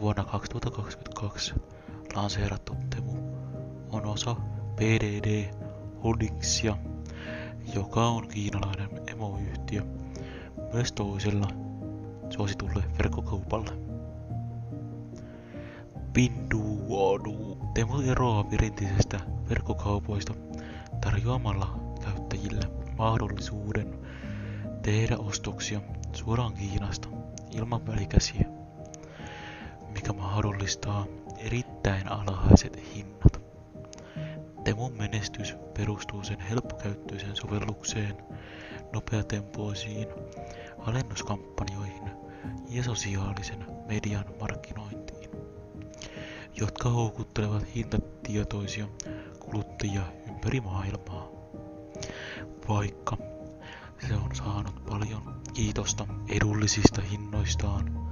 Vuonna 2022 lanseerattu Temu on osa PDD Holdingsia, joka on kiinalainen emoyhtiö myös toisella suositulle verkkokaupalle. Pinduoduo. Temu eroaa perinteisistä verkkokaupoista tarjoamalla käyttäjille mahdollisuuden tehdä ostoksia suoraan Kiinasta ilman välikäsiä, mikä mahdollistaa erittäin alhaiset hinnat. Temun menestys perustuu sen helppokäyttöiseen sovellukseen, nopeatempoisiin alennuskampanjoihin ja sosiaalisen median markkinointiin, jotka houkuttelevat hintatietoisia kuluttajia ympäri maailmaa. Vaikka se on saanut paljon kiitosta edullisista hinnoistaan,